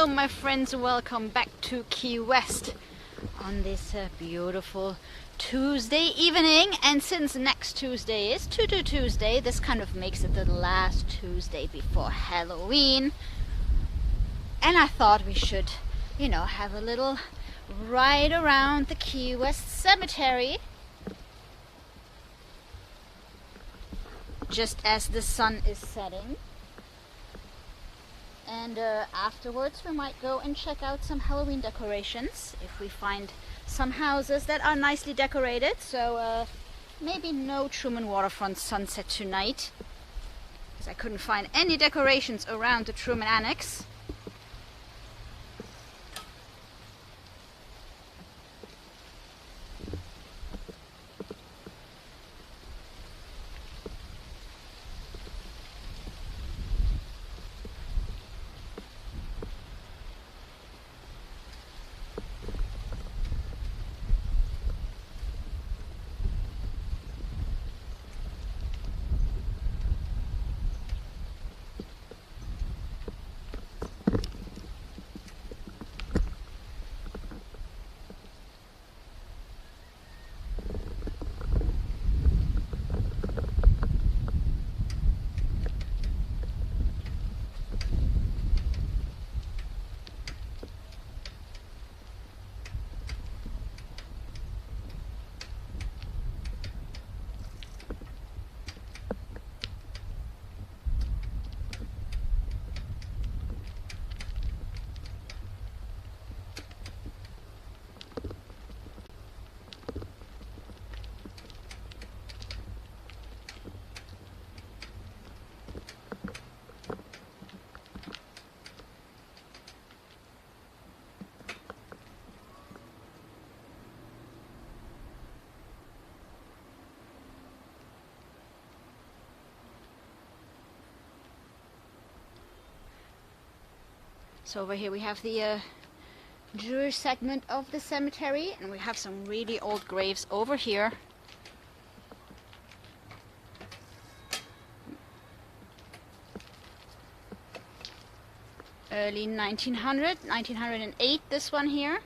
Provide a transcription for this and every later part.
Hello my friends, welcome back to Key West on this beautiful Tuesday evening. And since next Tuesday is Tutu Tuesday, this kind of makes it the last Tuesday before Halloween. And I thought we should, have a little ride around the Key West Cemetery just as the sun is setting. And afterwards we might go and check out some Halloween decorations if we find some houses that are nicely decorated. So maybe no Truman Waterfront sunset tonight, because I couldn't find any decorations around the Truman Annex. So over here we have the Jewish segment of the cemetery, and we have some really old graves over here. Early 1908, this one here.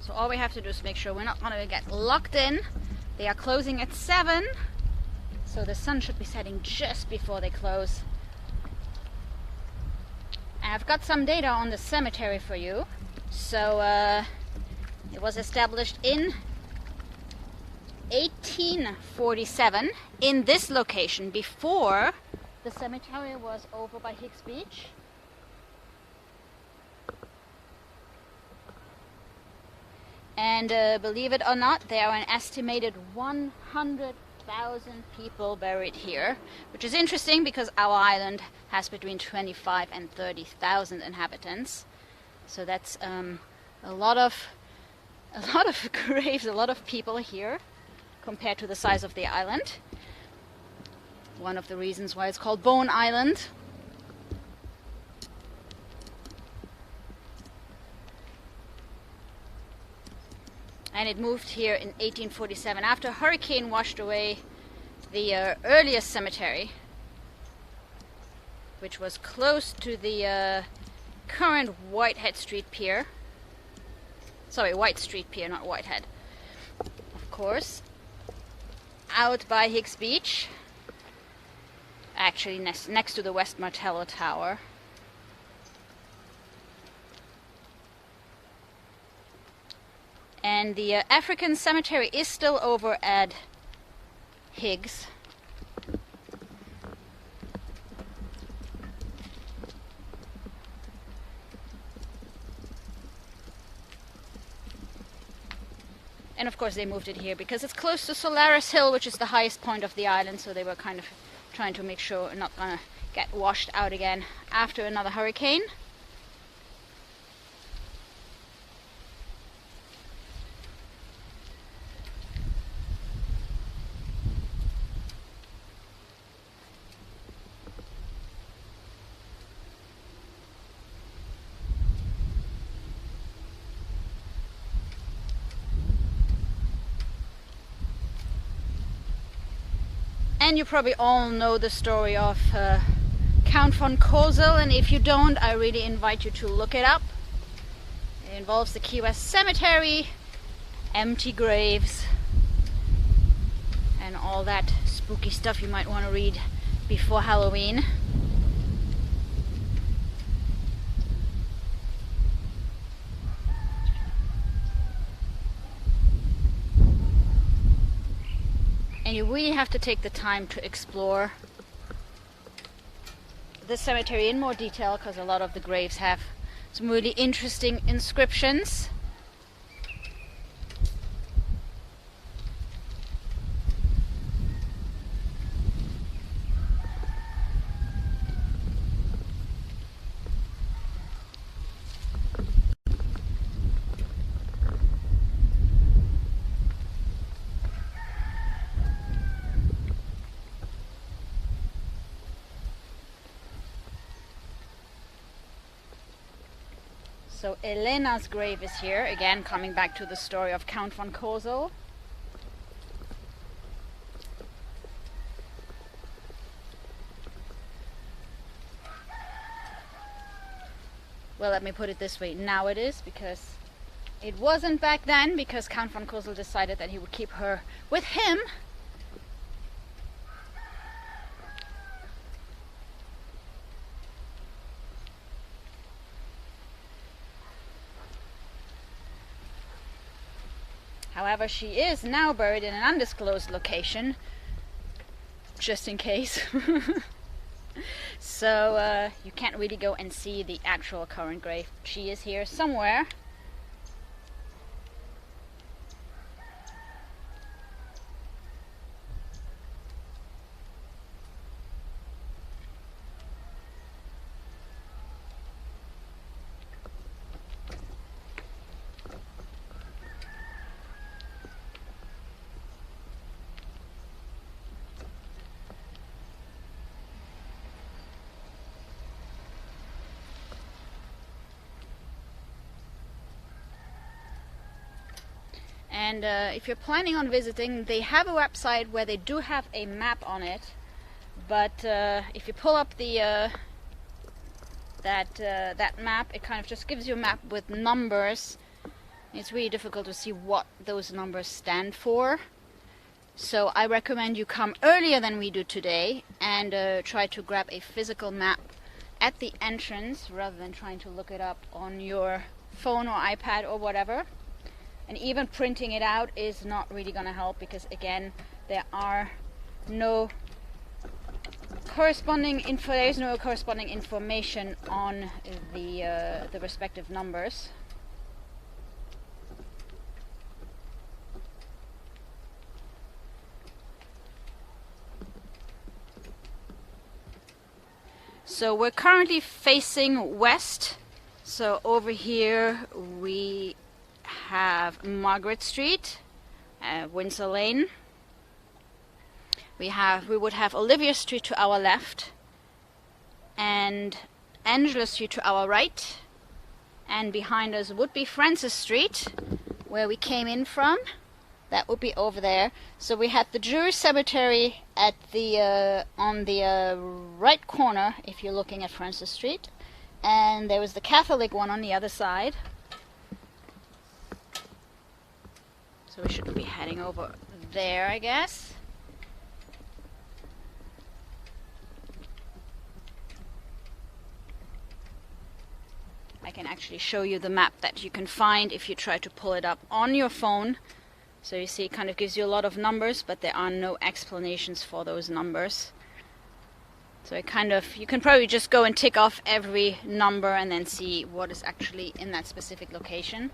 So all we have to do is make sure we're not going to get locked in. They are closing at 7, so the sun should be setting just before they close. And I've got some data on the cemetery for you. So it was established in 1847 in this location, before the cemetery was over by Hicks Beach. And believe it or not, there are an estimated 100,000 people buried here, which is interesting because our island has between 25 and 30,000 inhabitants. So that's a lot of graves, a lot of people here compared to the size of the island. One of the reasons why it's called Bone Island. And it moved here in 1847 after a hurricane washed away the earliest cemetery, which was close to the current Whitehead Street Pier. Sorry, White Street Pier, not Whitehead. Of course, out by Hicks Beach, actually next to the West Martello Tower. And the African cemetery is still over at Higgs. And of course they moved it here because it's close to Solaris Hill, which is the highest point of the island, so they were kind of trying to make sure we're not gonna get washed out again after another hurricane. And you probably all know the story of Count von Cosel, and if you don't, I really invite you to look it up. It involves the Key West Cemetery, empty graves, and all that spooky stuff you might want to read before Halloween. And you really have to take the time to explore the cemetery in more detail, because a lot of the graves have some really interesting inscriptions. So Elena's grave is here, again coming back to the story of Count von Cosel. Well, let me put it this way, now it is, because it wasn't back then, because Count von Cosel decided that he would keep her with him. However, she is now buried in an undisclosed location, just in case. So you can't really go and see the actual current grave. She is here somewhere. And if you're planning on visiting, they have a website where they do have a map on it. But if you pull up the that map, it kind of just gives you a map with numbers. It's really difficult to see what those numbers stand for. So I recommend you come earlier than we do today and try to grab a physical map at the entrance rather than trying to look it up on your phone or iPad or whatever. And even printing it out is not really going to help, because again, there are no corresponding information on the respective numbers. So we're currently facing west. So over here we have Margaret Street, Windsor Lane. We would have Olivia Street to our left, and Angela Street to our right, and behind us would be Francis Street, where we came in from. That would be over there. So we had the Jewish cemetery at the on the right corner if you're looking at Francis Street, and there was the Catholic one on the other side. So we should be heading over there, I guess. I can actually show you the map that you can find if you try to pull it up on your phone. So you see it kind of gives you a lot of numbers, but there are no explanations for those numbers. So it kind of, you can probably just go and tick off every number and then see what is actually in that specific location.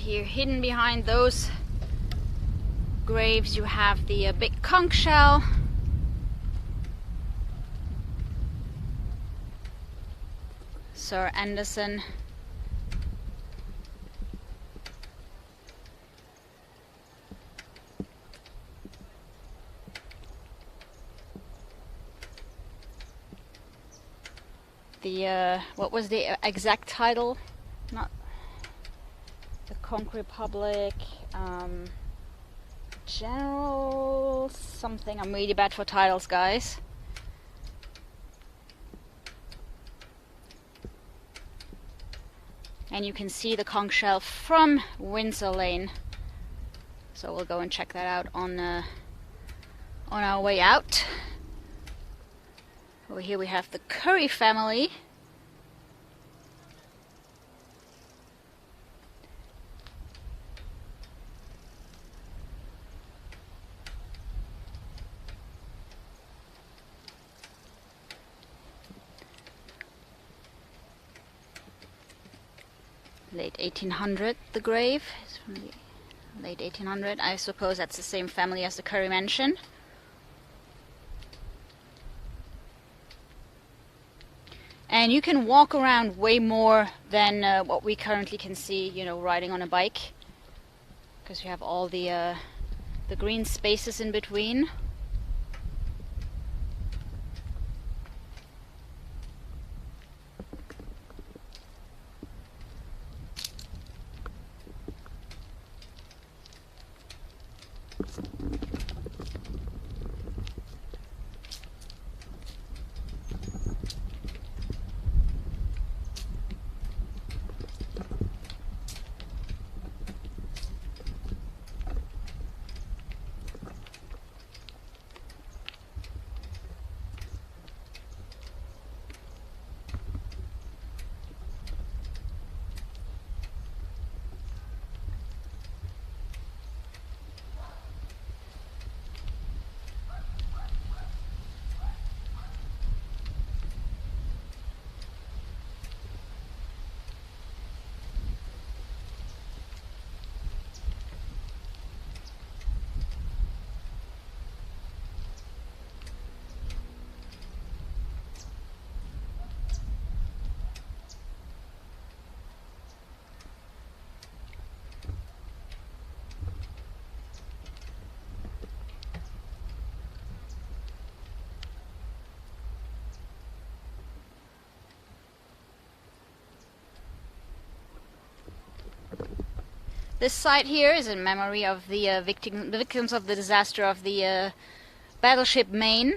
here hidden behind those graves you have the big conch shell. Sir Anderson. The what was the exact title? Not the Conch Republic. General something. I'm really bad for titles, guys. And you can see the conch shell from Windsor Lane. So we'll go and check that out on our way out. Over here we have the Curry family. Late 1800, the grave is from the late 1800. I suppose that's the same family as the Curry mansion. And you can walk around way more than what we currently can see, you know, riding on a bike, because you have all the green spaces in between. This site here is in memory of the victims of the disaster of the battleship Maine.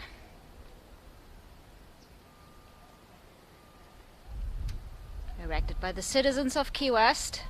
Erected by the citizens of Key West.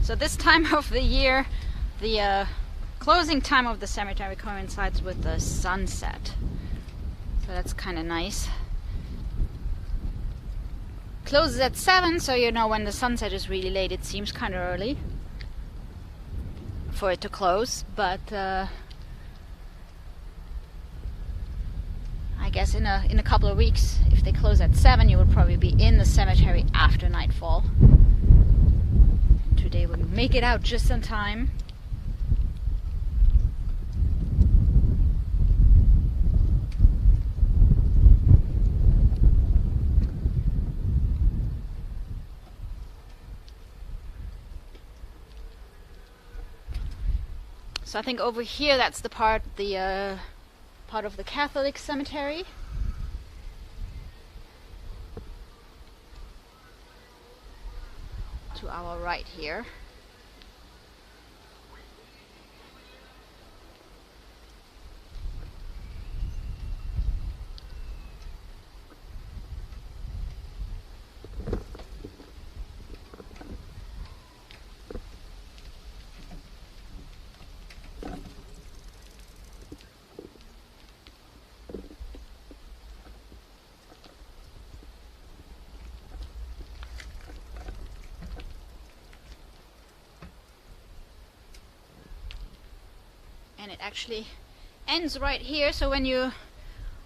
So this time of the year, the closing time of the cemetery coincides with the sunset. So that's kind of nice. Closes at 7, so you know when the sunset is really late. It seems kind of early for it to close, but I guess in a couple of weeks, if they close at 7, you will probably be in the cemetery after nightfall. Today we'll make it out just in time. So I think over here that's the part of the Catholic cemetery. To our right here. And it actually ends right here, so when you're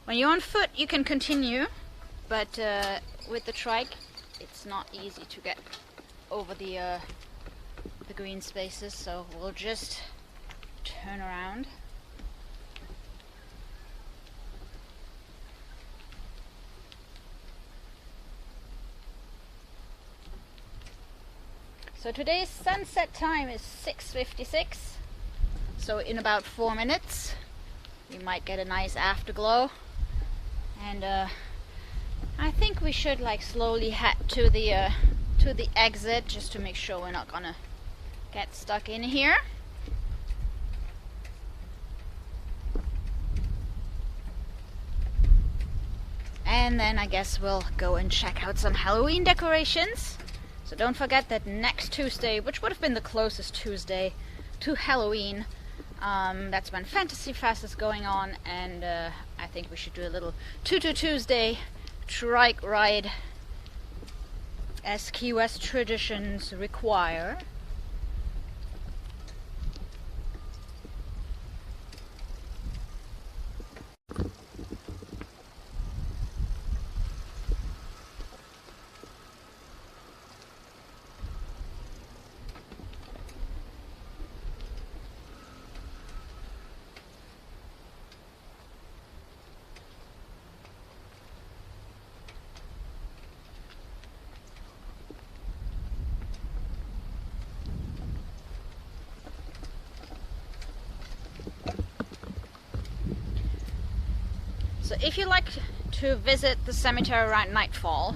on foot you can continue, but with the trike it's not easy to get over the green spaces, so we'll just turn around. So today's sunset time is 6:56. So in about 4 minutes we might get a nice afterglow, and I think we should like slowly head to the exit just to make sure we're not gonna get stuck in here. And then I guess we'll go and check out some Halloween decorations. So don't forget that next Tuesday, which would have been the closest Tuesday to Halloween, that's when Fantasy Fest is going on, and I think we should do a little Tuesday trike ride as Key West traditions require. So if you like to visit the cemetery around nightfall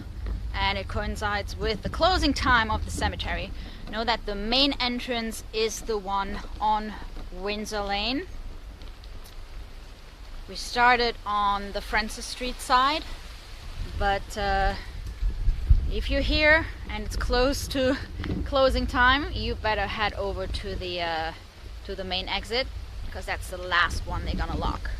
and it coincides with the closing time of the cemetery, know that the main entrance is the one on Windsor Lane. We started on the Francis Street side, but if you're here and it's close to closing time, you better head over to the main exit, because that's the last one they're gonna lock.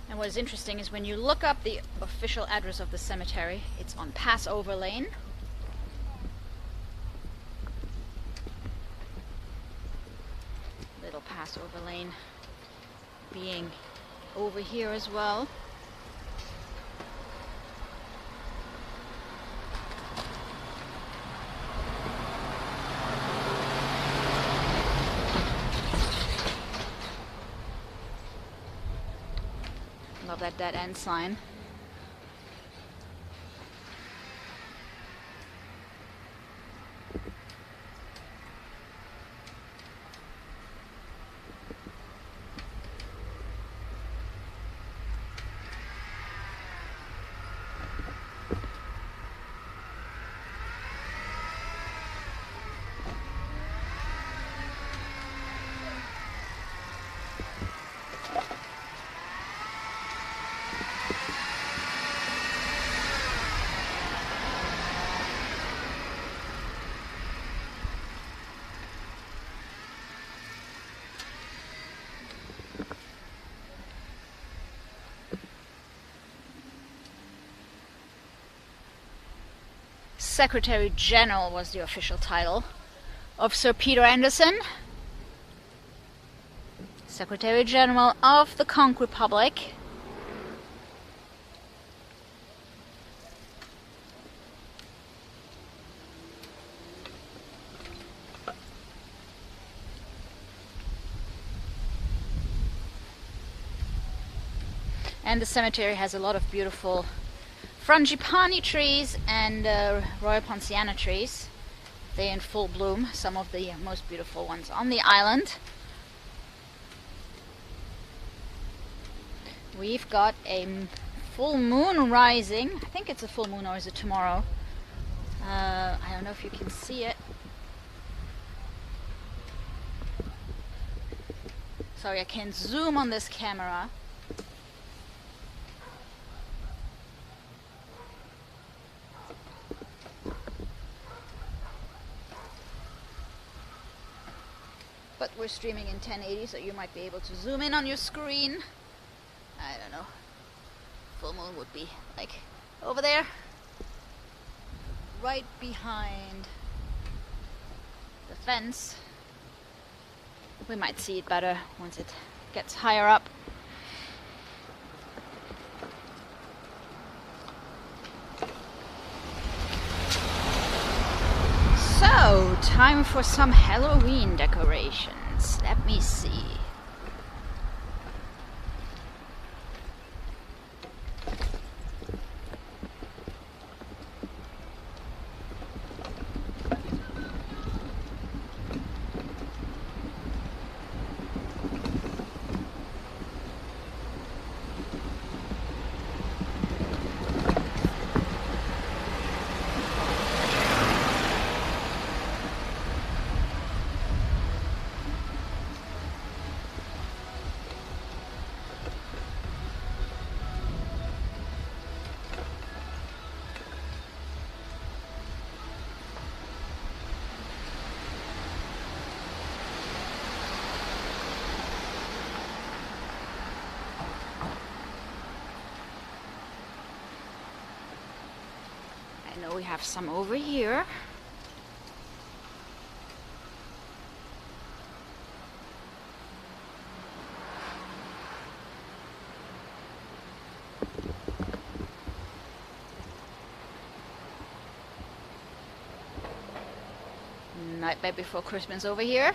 And what is interesting is when you look up the official address of the cemetery, it's on Passover Lane. Little Passover Lane being over here as well. Love that dead end sign. Secretary General was the official title of Sir Peter Anderson, Secretary General of the Conch Republic. And the cemetery has a lot of beautiful frangipani trees and Royal Poinciana trees. They're in full bloom, some of the most beautiful ones on the island. We've got a full moon rising. I think it's a full moon, or is it tomorrow? I don't know if you can see it. Sorry, I can't zoom on this camera. But we're streaming in 1080, so you might be able to zoom in on your screen. I don't know. Full moon would be like over there, right behind the fence. We might see it better once it gets higher up. So, time for some Halloween decorations. Let me see. I know we have some over here. Nightmare Before Christmas over here.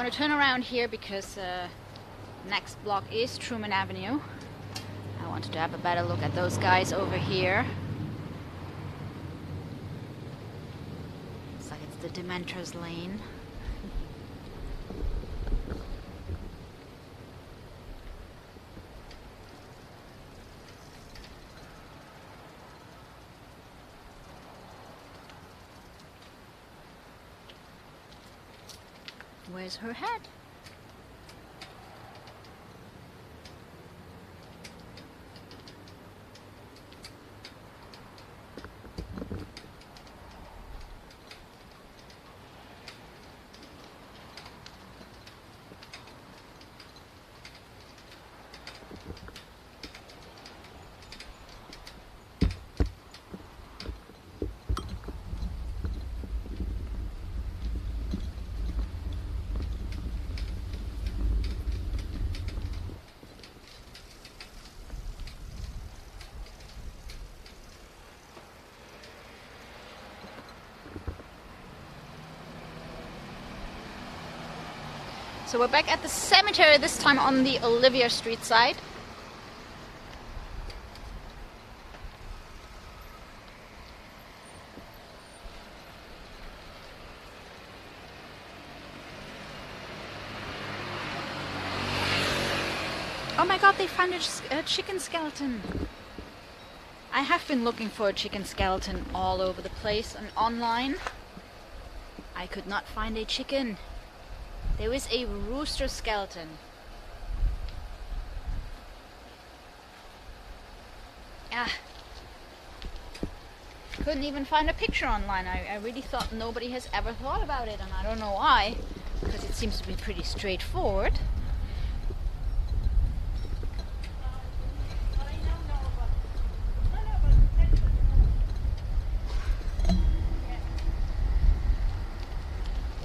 Gonna turn around here because next block is Truman Avenue. I wanted to have a better look at those guys over here. Looks like it's the Dementor's Lane. Where's her head? So we're back at the cemetery, this time on the Olivia Street side. Oh my god, they found a chicken skeleton. I have been looking for a chicken skeleton all over the place and online. I could not find a chicken. There was a rooster skeleton. Couldn't even find a picture online. I really thought nobody has ever thought about it, and I don't know why, because it seems to be pretty straightforward.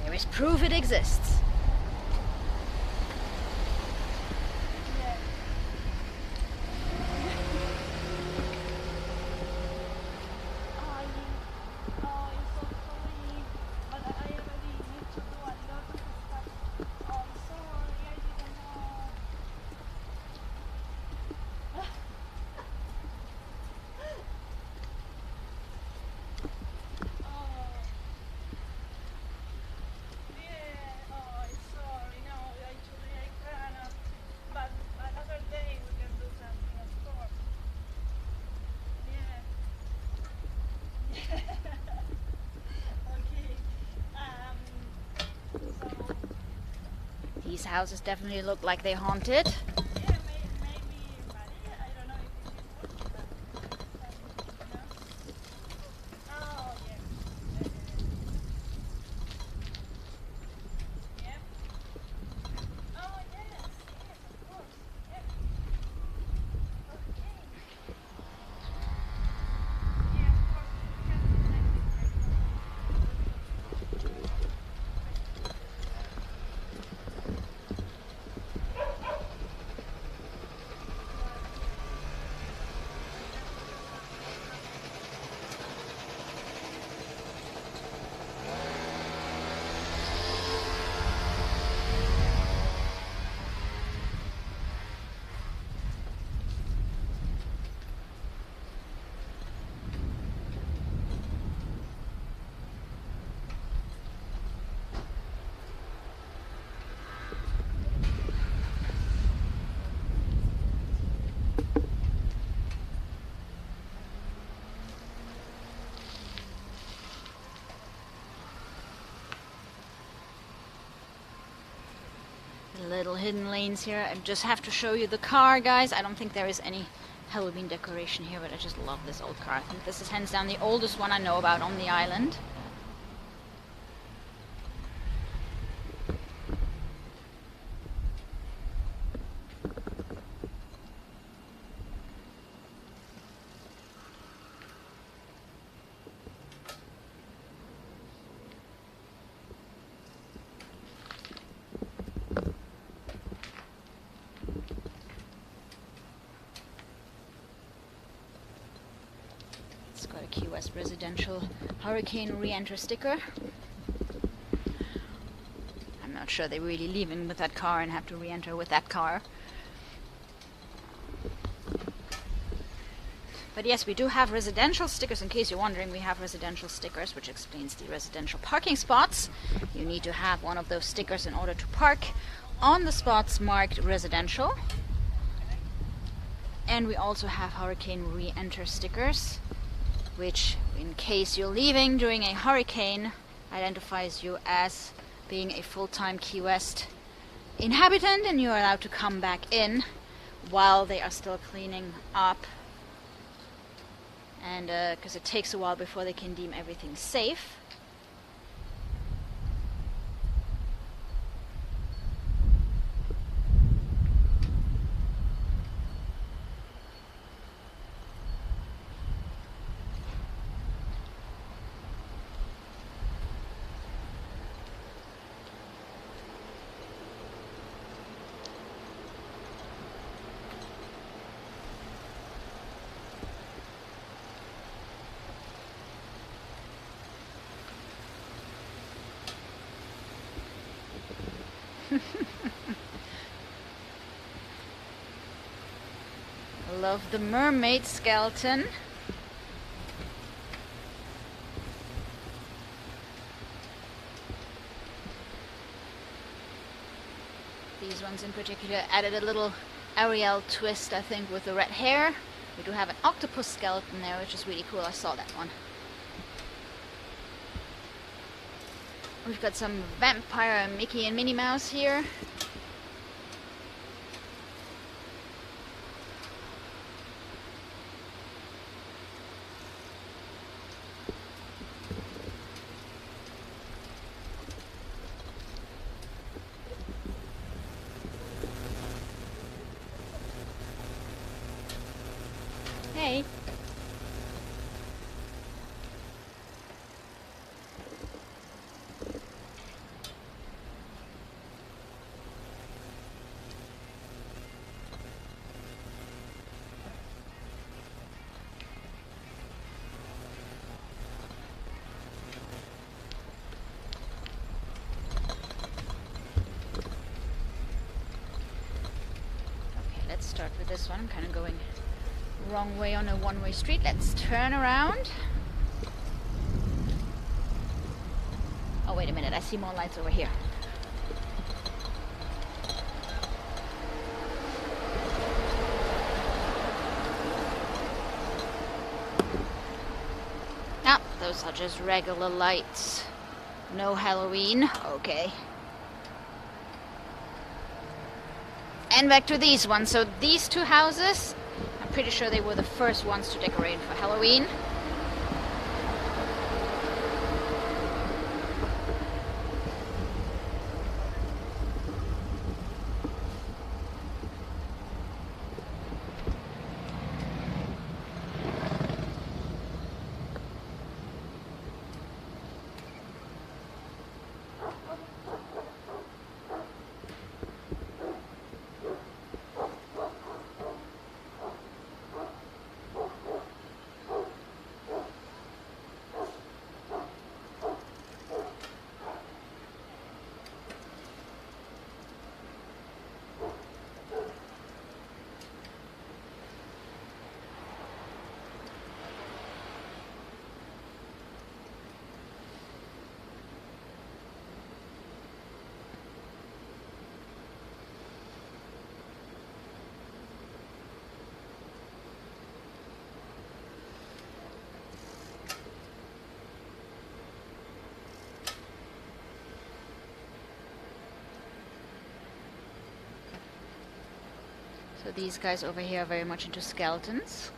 There is proof it exists. These houses definitely look like they're haunted. Little hidden lanes here. I just have to show you the car, guys. I don't think there is any Halloween decoration here, but I just love this old car. I think this is hands down the oldest one I know about on the island. Key West residential hurricane re-enter sticker. I'm not not sure they're really leaving with that car and have to re-enter with that car. But yes, we do have residential stickers. In case you're wondering, we have residential stickers, which explains the residential parking spots. You need to have one of those stickers in order to park on the spots marked residential. And we also have hurricane re-enter stickers, which, in case you're leaving during a hurricane, identifies you as being a full-time Key West inhabitant, and you're allowed to come back in while they are still cleaning up. And because it takes a while before they can deem everything safe. Love the mermaid skeleton. These ones in particular added a little Ariel twist, I think, with the red hair. We do have an octopus skeleton there, which is really cool. I saw that one. We've got some vampire Mickey and Minnie Mouse here. Hey. Okay, let's start with this one. I'm kind of going wrong way on a one-way street. Let's turn around. Oh, wait a minute. I see more lights over here. Ah, those are just regular lights. No Halloween. Okay. And back to these ones. So these two houses, I'm pretty sure they were the first ones to decorate for Halloween. So these guys over here are very much into skeletons.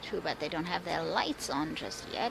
Too bad they don't have their lights on just yet.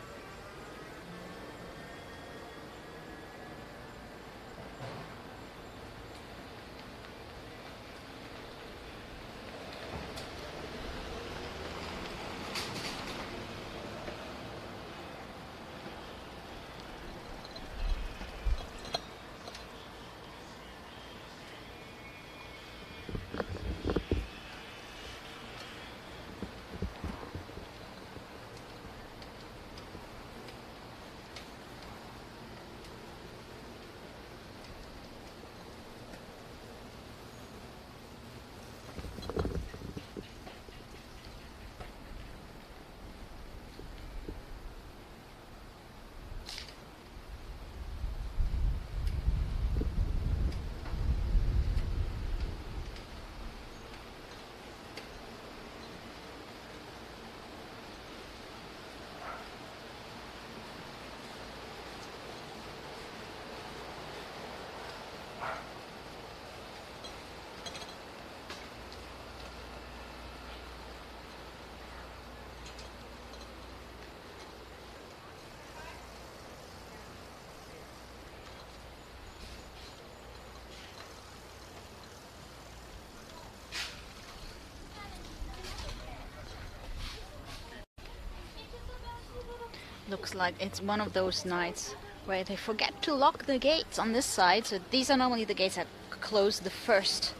Looks like it's one of those nights where they forget to lock the gates on this side. So these are normally the gates that close the first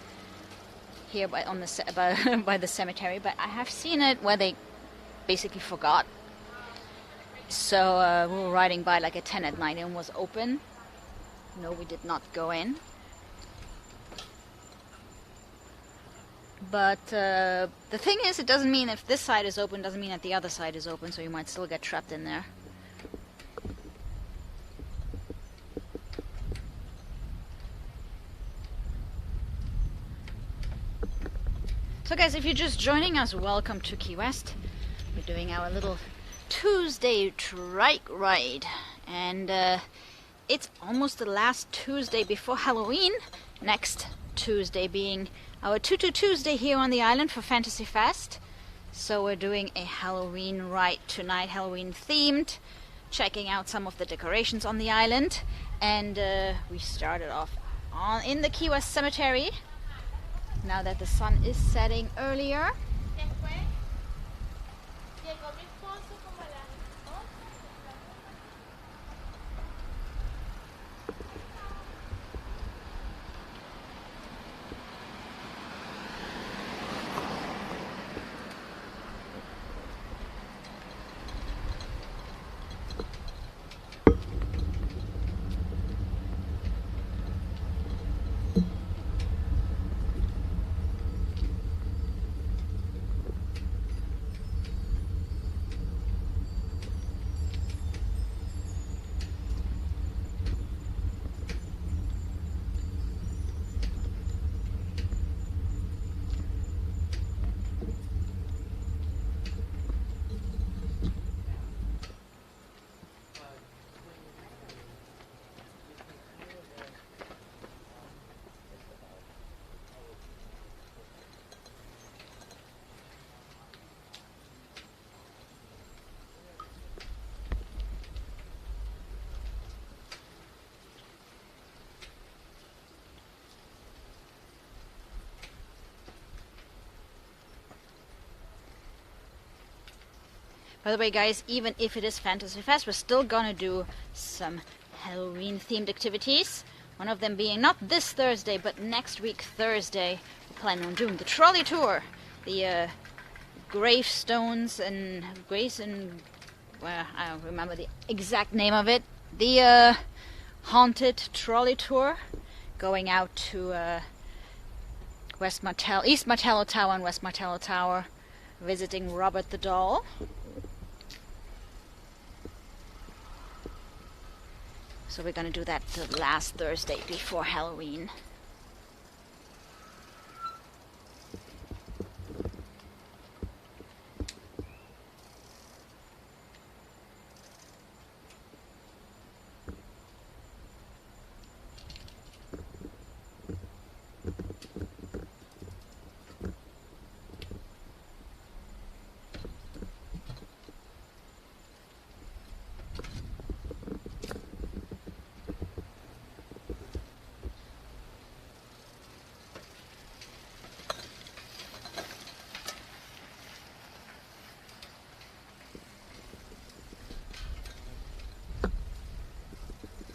here by the cemetery. But I have seen it where they basically forgot. So we were riding by like at 10 at night and was open. No, we did not go in. But the thing is, it doesn't mean if this side is open, doesn't mean that the other side is open, so you might still get trapped in there. So guys, if you're just joining us, welcome to Key West. We're doing our little Tuesday trike ride, and it's almost the last Tuesday before Halloween. Next Tuesday being our Tutu Tuesday here on the island for Fantasy Fest. So we're doing a Halloween ride tonight, Halloween themed, checking out some of the decorations on the island. And we started off in the Key West Cemetery, now that the sun is setting earlier. By the way, guys, even if it is Fantasy Fest, we're still gonna do some Halloween themed activities. One of them being not this Thursday, but next week Thursday. We plan on doing the trolley tour, the gravestones and well, I don't remember the exact name of it. The haunted trolley tour, going out to East Martello Tower and West Martello Tower, visiting Robert the Doll. So we're gonna do that the last Thursday before Halloween.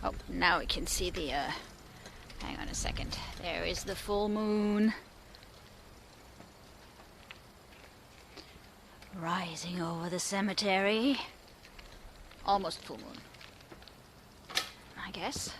Oh, now we can see the, hang on a second. There is the full moon. Rising over the cemetery. Almost full moon, I guess.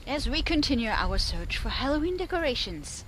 As we continue our search for Halloween decorations.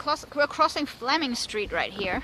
we're crossing Fleming Street right here.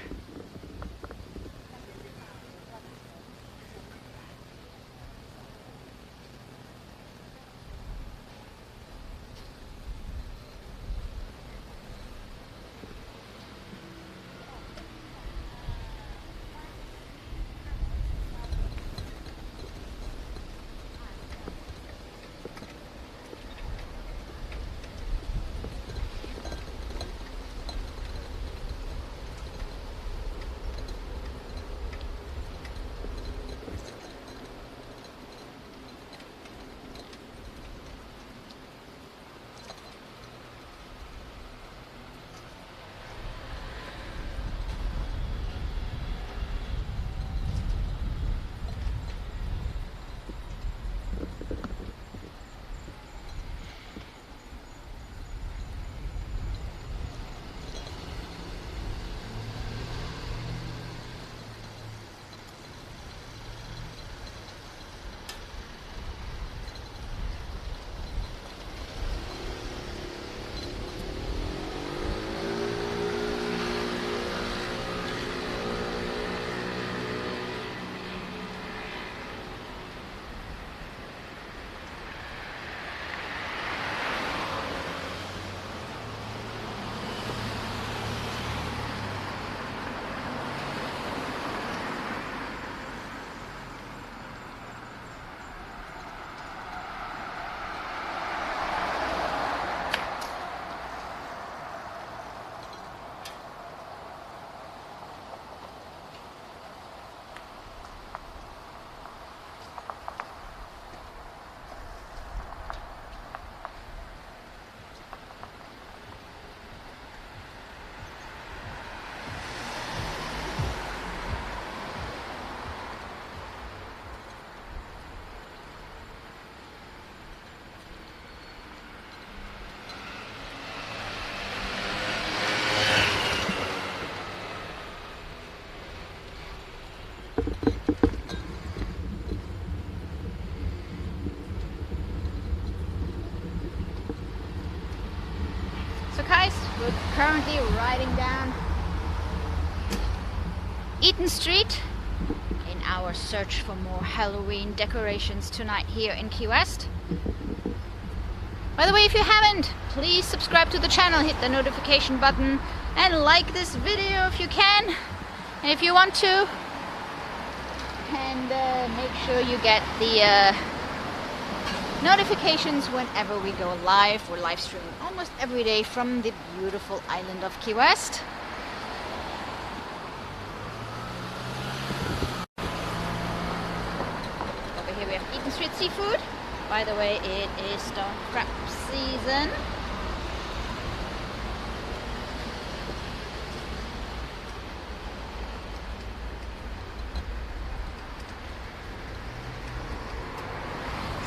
We're currently riding down Eaton Street in our search for more Halloween decorations tonight here in Key West. By the way, if you haven't, please subscribe to the channel, hit the notification button and like this video if you can, and if you want to, and make sure you get the notifications whenever we go live. We're live streaming almost every day from the beautiful island of Key West. Over here we have Eaton Street Seafood. By the way, it is stone crab season.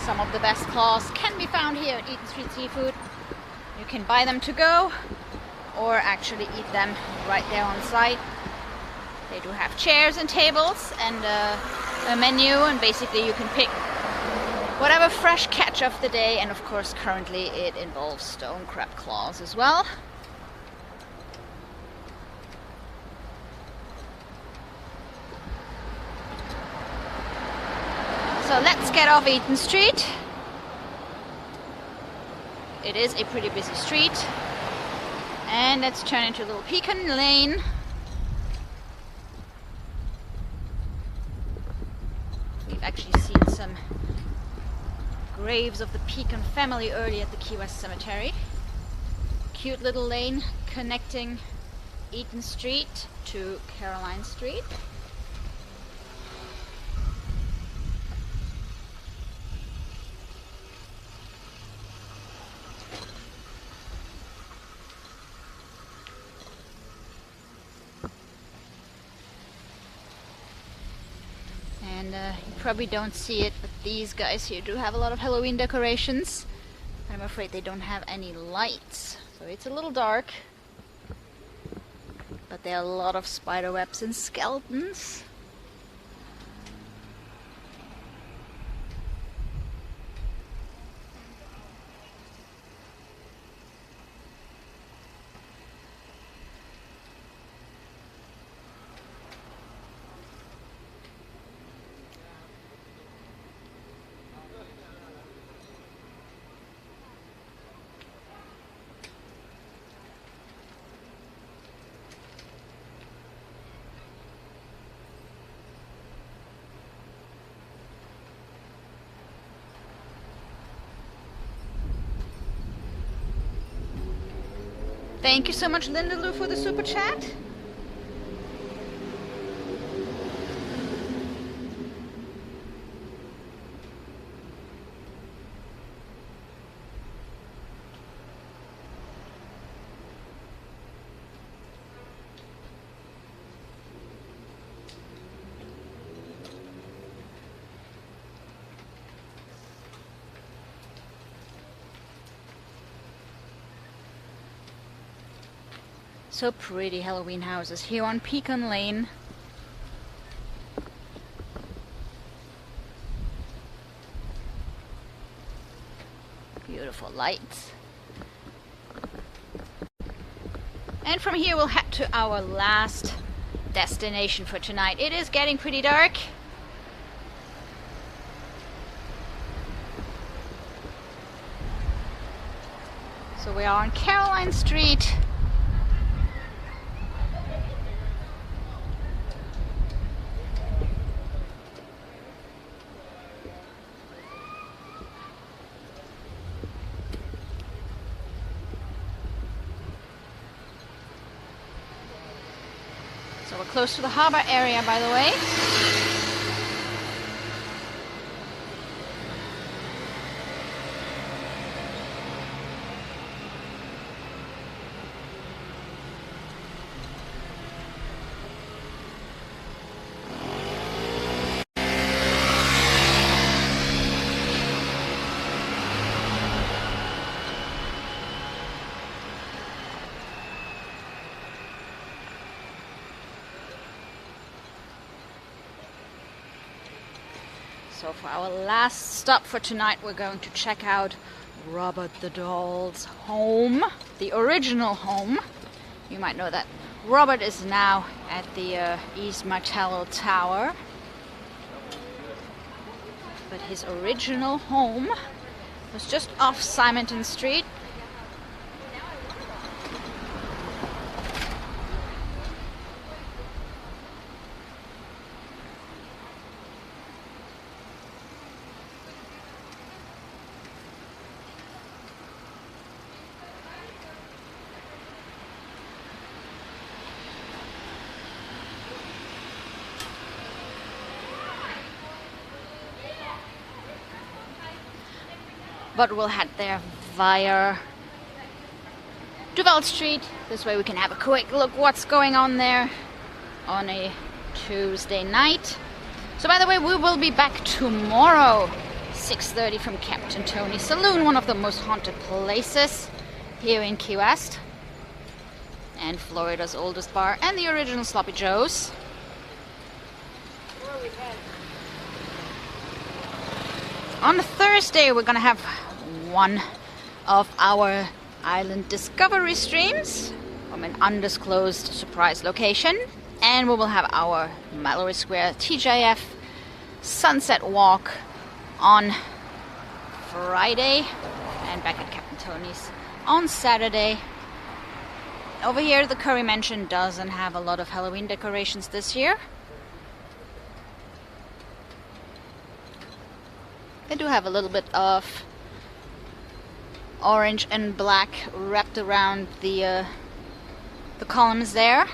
Some of the best claws can be found here at Eaton Street Seafood. You can buy them to go or actually eat them right there on site. They do have chairs and tables and a menu, and basically you can pick whatever fresh catch of the day, and of course currently it involves stone crab claws as well. So let's get off Eaton Street. It is a pretty busy street. And let's turn into a little Pecan Lane. We've actually seen some graves of the Pecan family early at the Key West Cemetery. Cute little lane connecting Eaton Street to Caroline Street. And you probably don't see it, but these guys here do have a lot of Halloween decorations. I'm afraid they don't have any lights, so it's a little dark. But there are a lot of spider webs and skeletons. Thank you so much, Linda Lou, for the super chat. So pretty Halloween houses here on Pecan Lane. Beautiful lights. And from here we'll head to our last destination for tonight. It is getting pretty dark. So we are on Caroline Street. So we're close to the harbor area, by the way. So for our last stop for tonight, we're going to check out Robert the Doll's home, the original home. You might know that Robert is now at the East Martello Tower. But his original home was just off Simonton Street. But we'll head there via Duval Street. This way we can have a quick look what's going on there on a Tuesday night. So by the way, we will be back tomorrow, 6:30 from Captain Tony's Saloon, one of the most haunted places here in Key West. And Florida's oldest bar and the original Sloppy Joe's. On Thursday, we're gonna have one of our island discovery streams from an undisclosed surprise location, and we will have our Mallory Square TJF sunset walk on Friday, and back at Captain Tony's on Saturday. Over here, the Curry Mansion doesn't have a lot of Halloween decorations this year. They do have a little bit of orange and black wrapped around the columns there.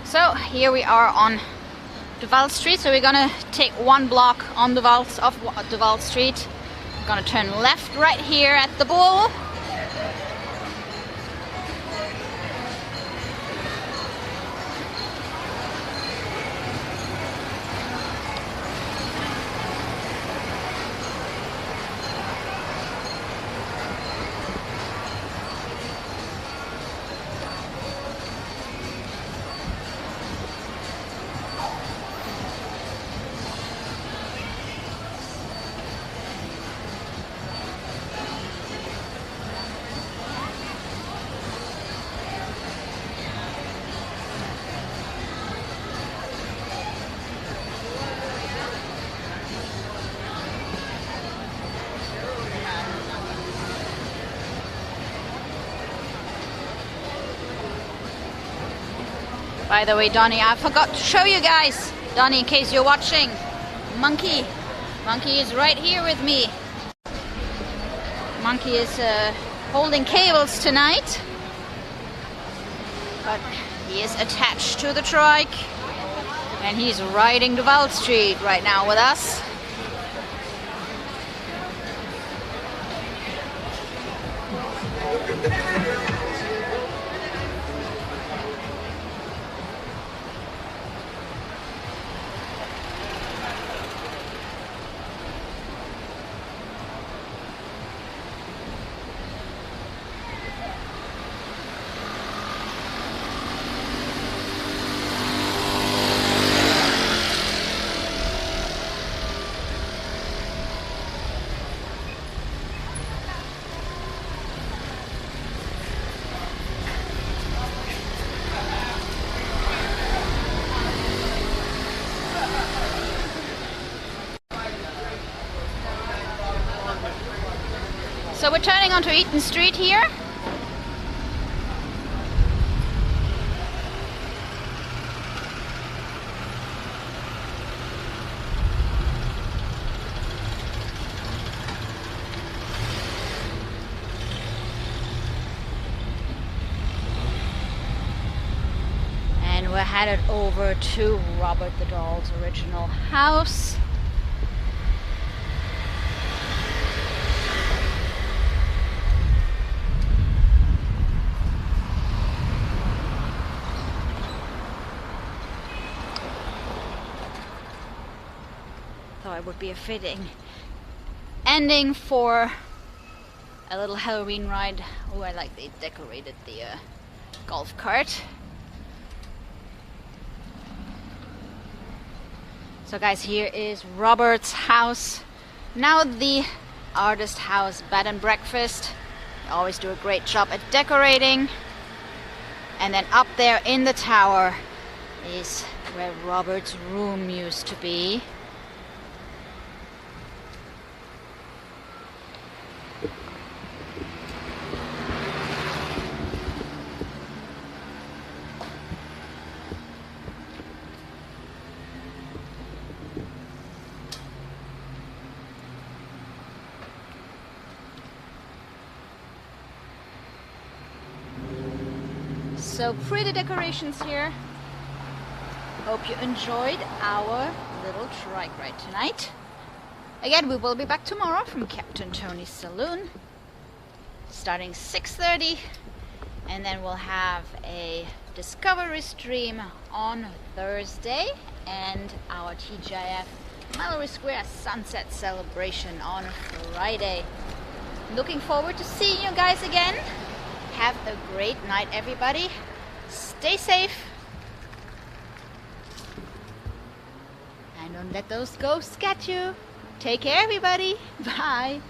So here we are on Duval Street. So we're gonna take one block on Duval Street. Gonna turn left right here at the Bull. By the way, Donnie, I forgot to show you guys. Donnie, in case you're watching, Monkey is right here with me. Monkey is holding cables tonight, but he is attached to the trike, and he's riding the Val Street right now with us. So we're turning onto Eaton Street here. And we're headed over to Robert the Doll's original house. It would be a fitting ending for a little Halloween ride. Oh, I like they decorated the golf cart. So guys, here is Robert's house. Now the artist house bed and breakfast. They always do a great job at decorating. And then up there in the tower is where Robert's room used to be. So pretty decorations here. Hope you enjoyed our little trike ride tonight. Again, we will be back tomorrow from Captain Tony's Saloon, starting 6:30, and then we'll have a discovery stream on Thursday and our TGIF Mallory Square Sunset celebration on Friday. Looking forward to seeing you guys again. Have a great night, everybody. Stay safe. And don't let those ghosts get you. Take care, everybody. Bye.